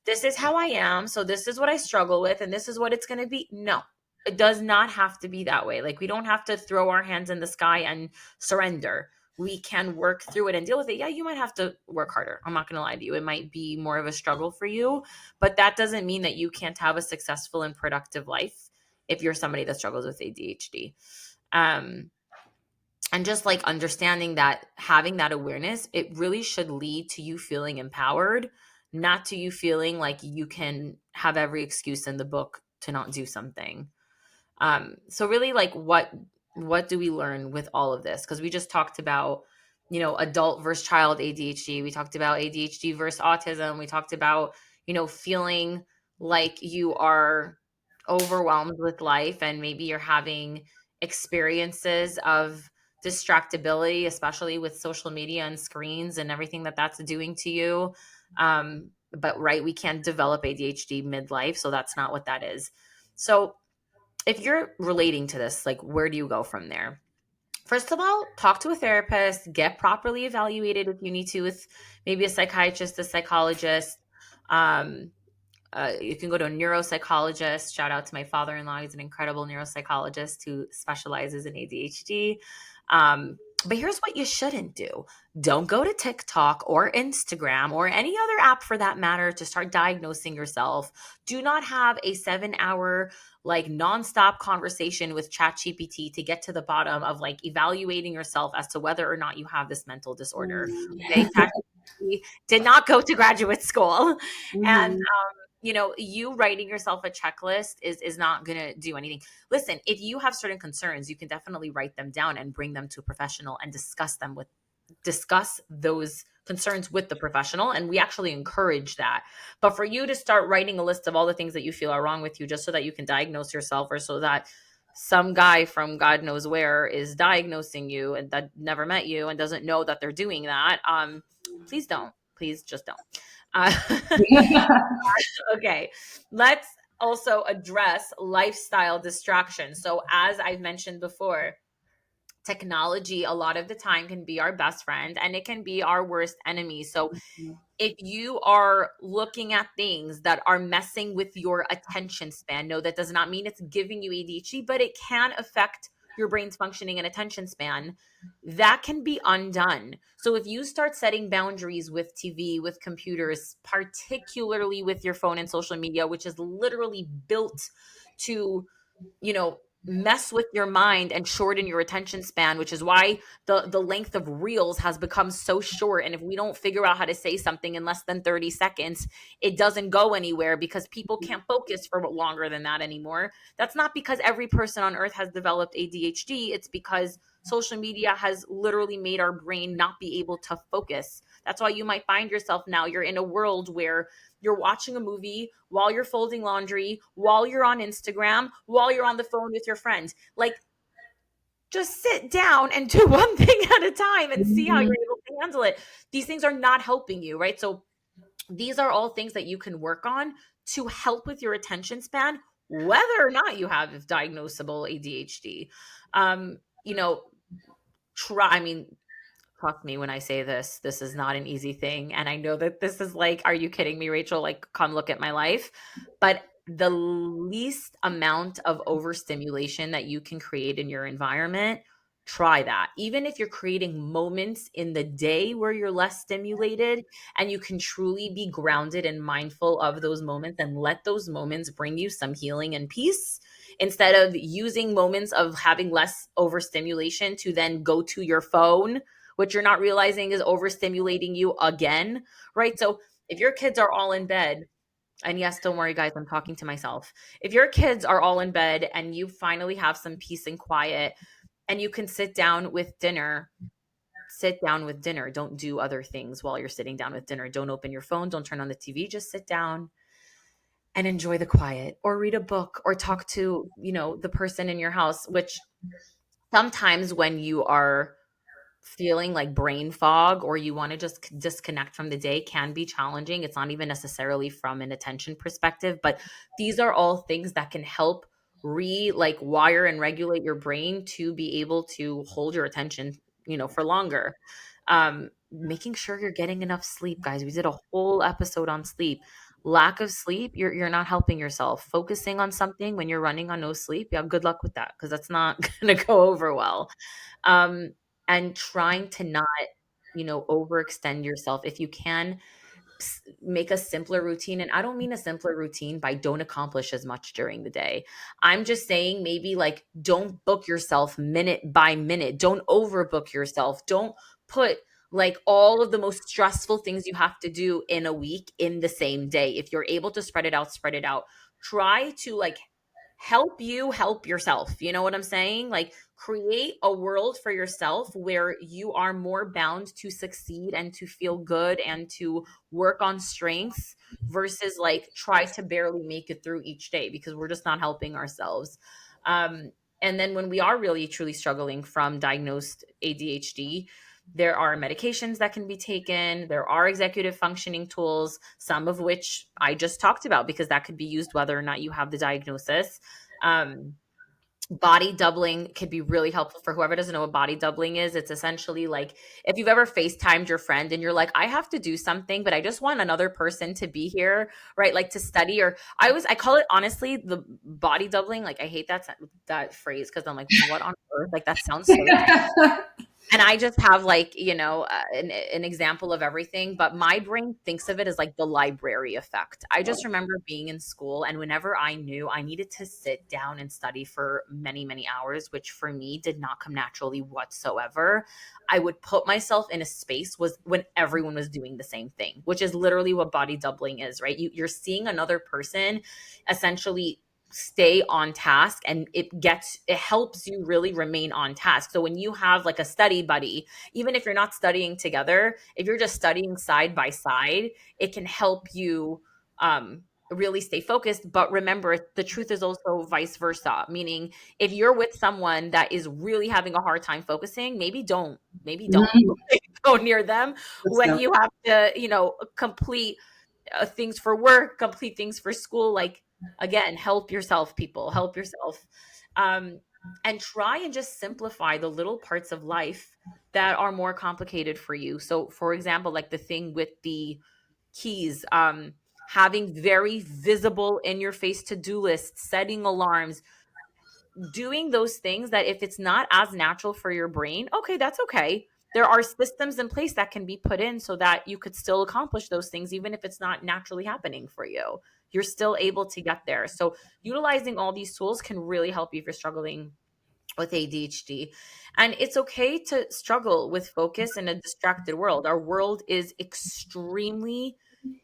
this is how I am. So this is what I struggle with, and this is what it's going to be. No, it does not have to be that way. Like, we don't have to throw our hands in the sky and surrender. We can work through it and deal with it. Yeah, you might have to work harder. I'm not going to lie to you. It might be more of a struggle for you, but that doesn't mean that you can't have a successful and productive life if you're somebody that struggles with ADHD. Um, and just like understanding that, having that awareness, it really should lead to you feeling empowered, not to you feeling like you can have every excuse in the book to not do something. So really, like, what do we learn with all of this? Because we just talked about, adult versus child ADHD. We talked about ADHD versus autism. We talked about, feeling like you are overwhelmed with life, and maybe you're having experiences of distractibility, especially with social media and screens and everything that that's doing to you. But right, we can't develop ADHD midlife, so that's not what that is. So if you're relating to this, like, where do you go from there? First of all, talk to a therapist, get properly evaluated if you need to with maybe a psychiatrist, a psychologist. Um, you can go to a neuropsychologist. Shout out to my father-in-law. He's an incredible neuropsychologist who specializes in ADHD. But here's what you shouldn't do. Don't go to TikTok or Instagram or any other app for that matter to start diagnosing yourself. Do not have a 7 hour, like, nonstop conversation with ChatGPT to get to the bottom of like evaluating yourself as to whether or not you have this mental disorder. Okay. ChatGPT did not go to graduate school. And Mhm. you writing yourself a checklist is not going to do anything. Listen, if you have certain concerns, you can definitely write them down and bring them to a professional and discuss those concerns with the professional, and we actually encourage that. But for you to start writing a list of all the things that you feel are wrong with you just so that you can diagnose yourself, or so that some guy from God knows where is diagnosing you and that never met you and doesn't know that they're doing that, please don't. Please just don't. uh, Okay, let's also address lifestyle distraction. So, as I've mentioned before, technology a lot of the time can be our best friend and it can be our worst enemy. So, if you are looking at things that are messing with your attention span, no, that does not mean it's giving you ADHD, but it can affect your brain's functioning and attention span. That can be undone. So if you start setting boundaries with TV, with computers, particularly with your phone and social media, which is literally built to, you know, mess with your mind and shorten your attention span, which is why the length of reels has become so short. And if we don't figure out how to say something in less than 30 seconds, it doesn't go anywhere because people can't focus for longer than that anymore. That's not because every person on earth has developed ADHD. It's because social media has literally made our brain not be able to focus. That's why you might find yourself now, you're in a world where you're watching a movie while you're folding laundry, while you're on Instagram, while you're on the phone with your friends. Like, just sit down and do one thing at a time and see how you're Mhm. able to handle it. These things are not helping you, right? So these are all things that you can work on to help with your attention span, whether or not you have diagnosable ADHD. You know, I mean, trust me when I say this, this is not an easy thing. And I know that this is like, are you kidding me, Rachel? Like, come look at my life. But the least amount of overstimulation that you can create in your environment, try that. Even if you're creating moments in the day where you're less stimulated and you can truly be grounded and mindful of those moments and let those moments bring you some healing and peace instead of using moments of having less overstimulation to then go to your phone, what you're not realizing is overstimulating you again, right? So if your kids are all in bed, and yes, don't worry, guys, I'm talking to myself. If your kids are all in bed and you finally have some peace and quiet and you can sit down with dinner, sit down with dinner. Don't do other things while you're sitting down with dinner. Don't open your phone, don't turn on the TV, just sit down and enjoy the quiet or read a book or talk to, the person in your house, which sometimes when you are feeling like brain fog or you want to just disconnect from the day can be challenging. It's not even necessarily from an attention perspective, but these are all things that can help like wire and regulate your brain to be able to hold your attention, for longer. Making sure you're getting enough sleep, guys. We did a whole episode on sleep. Lack of sleep, you're not helping yourself. Focusing on something when you're running on no sleep, yeah, good luck with that because that's not going to go over well. um, and trying to not, overextend yourself. If you can, make a simpler routine. And I don't mean a simpler routine by don't accomplish as much during the day. I'm just saying maybe like don't book yourself minute by minute. Don't overbook yourself. Don't put like all of the most stressful things you have to do in a week in the same day. If you're able to spread it out, spread it out. Try to like help you help yourself. You know what I'm saying? Like create a world for yourself where you are more bound to succeed and to feel good and to work on strengths versus like try to barely make it through each day because we're just not helping ourselves. Um, and then when we are really truly struggling from diagnosed ADHD, there are medications that can be taken. There are executive functioning tools, some of which I just talked about because that could be used whether or not you have the diagnosis. Um, Body doubling could be really helpful for whoever doesn't know what body doubling is. It's essentially like if you've ever FaceTimed your friend and you're like, I have to do something, but I just want another person to be here, right? Like to study, or I call it honestly the body doubling. Like I hate that phrase because I'm like, what on earth? Like that sounds so and I just have like, an example of everything, but my brain thinks of it as like the library effect. I just remember being in school and whenever I knew I needed to sit down and study for many, many hours, which for me did not come naturally whatsoever, I would put myself in a space was when everyone was doing the same thing, which is literally what body doubling is, right? You're seeing another person essentially stay on task, and it helps you really remain on task. So when you have like a study buddy, even if you're not studying together, if you're just studying side by side, it can help you really stay focused. But remember, the truth is also vice versa, meaning if you're with someone that is really having a hard time focusing, maybe don't Mhm. go near them Good when stuff. you have to, complete things for work, complete things for school. Like, again, help yourself, people, help yourself. Um, and try and just simplify the little parts of life that are more complicated for you. So, for example, like the thing with the keys, having very visible in your face to do lists, setting alarms, doing those things that if it's not as natural for your brain, okay, that's okay. There are systems in place that can be put in so that you could still accomplish those things, even if it's not naturally happening for you. You're still able to get there. So, utilizing all these tools can really help you if you're struggling with ADHD. And it's okay to struggle with focus in a distracted world. Our world is extremely,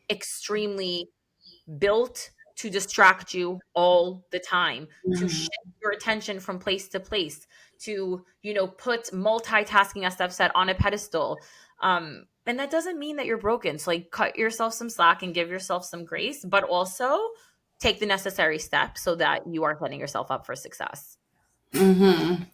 extremely built to distract you all the time, to Mhm. shift your attention from place to place, to, put multitasking, as Steph said, on a pedestal. And that doesn't mean that you're broken. So, like, cut yourself some slack and give yourself some grace, but also take the necessary steps so that you are setting yourself up for success. Mhm.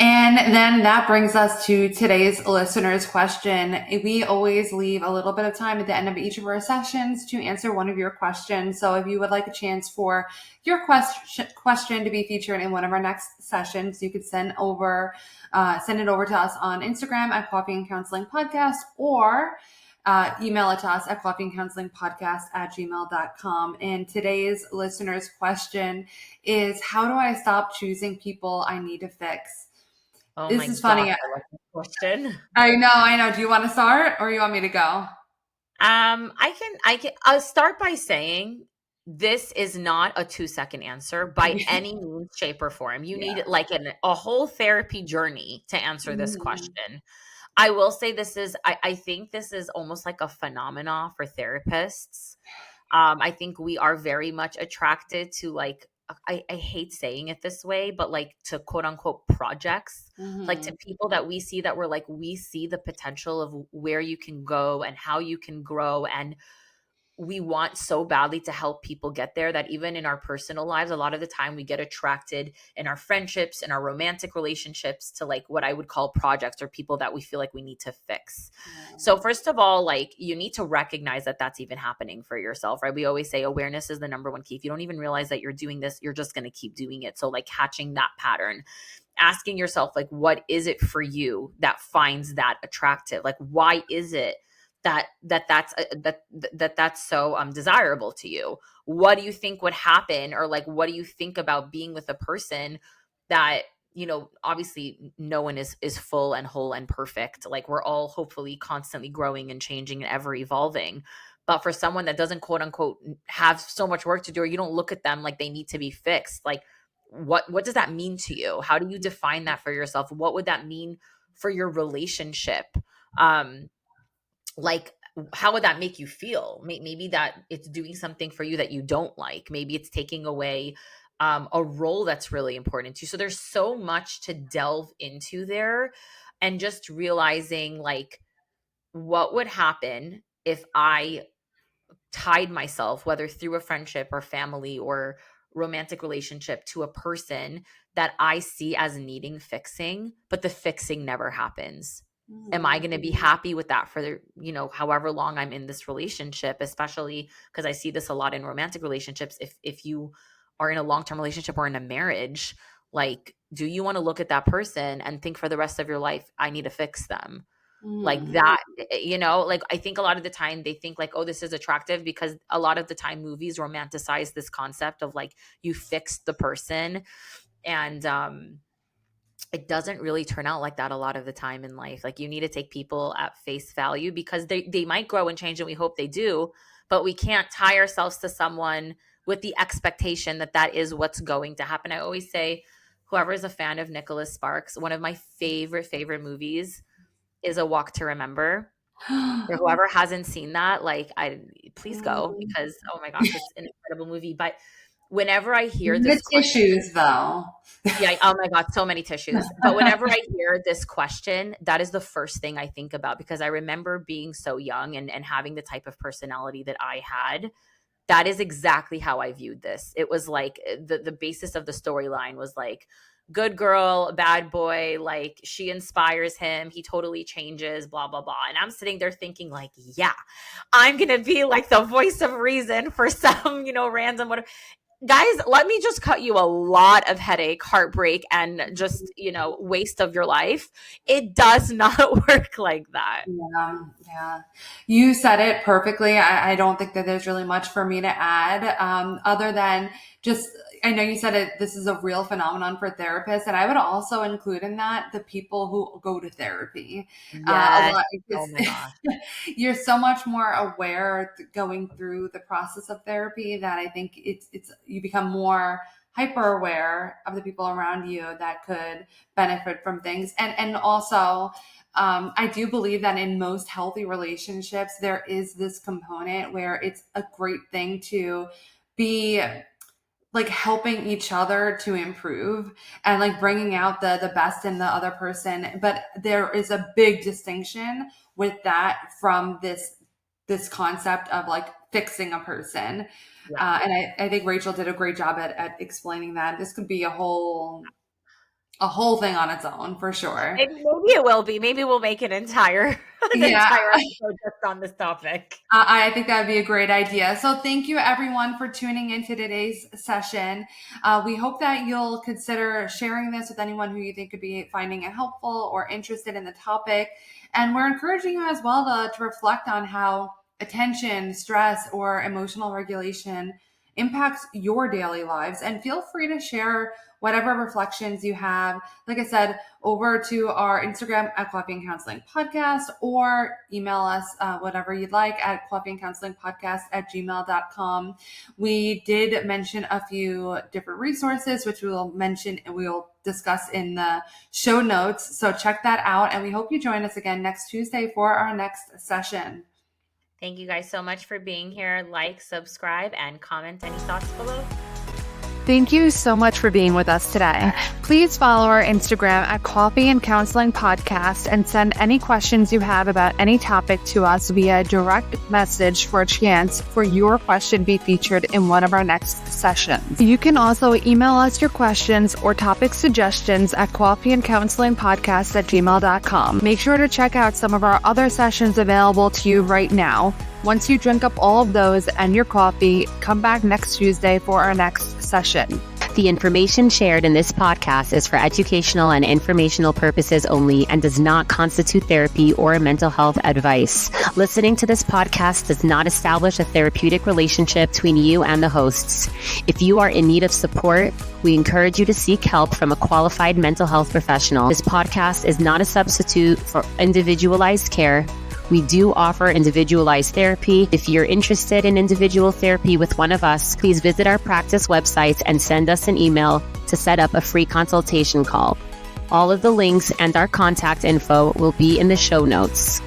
And then that brings us to today's listener's question. We always leave a little bit of time at the end of each of our sessions to answer one of your questions. So if you would like a chance for your question to be featured in one of our next sessions, you could send it over to us on Instagram at Coffee and Counseling Podcast, or email it to us at coffeeandcounselingpodcast@gmail.com. And today's listener's question is, how do I stop choosing people I need to fix? Oh This my is gosh, funny. I love this question. I know, I know. Do you want to start or you want me to go? I'll start by saying this is not a 2-second answer by any means, shape, or form. You Yeah. need like a whole therapy journey to answer this Mhm. question. I will say I think this is almost like a phenomena for therapists. I think we are very much attracted to like, I hate saying it this way, but like to quote unquote projects, like to Mhm. people that we see that we're like, we see the potential of where you can go and how you can grow. And we want so badly to help people get there that even in our personal lives, a lot of the time we get attracted in our friendships and our romantic relationships to like what I would call projects or people that we feel like we need to fix. So first of all, like you need to recognize that that's even happening for yourself, right? We always say awareness is the number one key. If you don't even realize that you're doing this, you're just going to keep doing it. So like catching that pattern, asking yourself like what is it for you that finds that attractive, like why is it that's so desirable to you? What do you think would happen, or like what do you think about being with a person that, obviously no one is full and whole and perfect, like we're all hopefully constantly growing and changing and ever evolving. But for someone that doesn't quote unquote have so much work to do, or you don't look at them like they need to be fixed, like what does that mean to you? How do you define that for yourself? What would that mean for your relationship? um like how would that make you feel? Maybe that it's doing something for you that you don't like. Maybe it's taking away a role that's really important to you. So there's so much to delve into there, and just realizing like what would happen if I tied myself, whether through a friendship or family or romantic relationship, to a person that I see as needing fixing, but the fixing never happens. Am I Mhm. going to be happy with that for however long I'm in this relationship, especially because I see this a lot in romantic relationships. If you are in a long-term relationship or in a marriage, like do you want to look at that person and think for the rest of your life, I need to fix them? Like Mhm. that, like I think a lot of the time they think like, oh, this is attractive, because a lot of the time movies romanticize this concept of like you fix the person. And it doesn't really turn out like that a lot of the time in life. Like you need to take people at face value, because they might grow and change, and we hope they do, but we can't tie ourselves to someone with the expectation that that is what's going to happen. I always say, whoever is a fan of Nicholas Sparks, one of my favorite movies is A Walk to Remember. For whoever hasn't seen that, like I please go, Mm. because oh my gosh, it's an incredible movie. But whenever I hear The this question, tissues, though. yeah, oh my god, so many tissues. But whenever I hear this question, that is the first thing I think about, because I remember being so young and having the type of personality that I had. That is exactly how I viewed this. It was like the basis of the storyline was like good girl, bad boy, like she inspires him, he totally changes, blah blah blah. And I'm sitting there thinking like, yeah, I'm going to be like the voice of reason for some, random whatever. Guys, let me just cut you a lot of headache, heartbreak, and just, waste of your life. It does not work like that. Yeah, yeah. You said it perfectly. I don't think that there's really much for me to add, other than just, I know you said it, this is a real phenomenon for therapists. And I would also include in that the people who go to therapy. A Yes. lot, Oh because my gosh. you're so much more aware going through the process of therapy, that I think you become more hyper aware of the people around you that could benefit from things. And also, I do believe that in most healthy relationships, there is this component where it's a great thing to be like helping each other to improve and like bringing out the best in the other person. But there is a big distinction with that from this concept of like fixing a person. Yeah. And I think Rachel did a great job at explaining that. This could be a whole a whole thing on its own for sure. Maybe it will be. Maybe we'll make an entire an Yeah, entire episode just on this topic. I think that would be a great idea. So thank you everyone for tuning into today's session. We hope that you'll consider sharing this with anyone who you think could be finding it helpful or interested in the topic. And we're encouraging you as well to reflect on how attention, stress, or emotional regulation impacts your daily lives. And feel free to share whatever reflections you have. Like I said, over to our Instagram at Coffee and Counseling Podcast, or email us whatever you'd like at coffeeandcounselingpodcast@gmail.com. We did mention a few different resources, which we will mention and we will discuss in the show notes. So check that out. And we hope you join us again next Tuesday for our next session. Thank you guys so much for being here. Like, subscribe, and comment any thoughts below. Thank you so much for being with us today. Please follow our Instagram at Coffee and Counseling Podcast and send any questions you have about any topic to us via direct message for a chance for your question be featured in one of our next sessions. You can also email us your questions or topic suggestions at coffeeandcounselingpodcast@gmail.com. Make sure to check out some of our other sessions available to you right now. Once you drink up all of those and your coffee, come back next Tuesday for our next session. The information shared in this podcast is for educational and informational purposes only and does not constitute therapy or mental health advice. Listening to this podcast does not establish a therapeutic relationship between you and the hosts. If you are in need of support, we encourage you to seek help from a qualified mental health professional. This podcast is not a substitute for individualized care. We do offer individualized therapy. If you're interested in individual therapy with one of us, please visit our practice website and send us an email to set up a free consultation call. All of the links and our contact info will be in the show notes.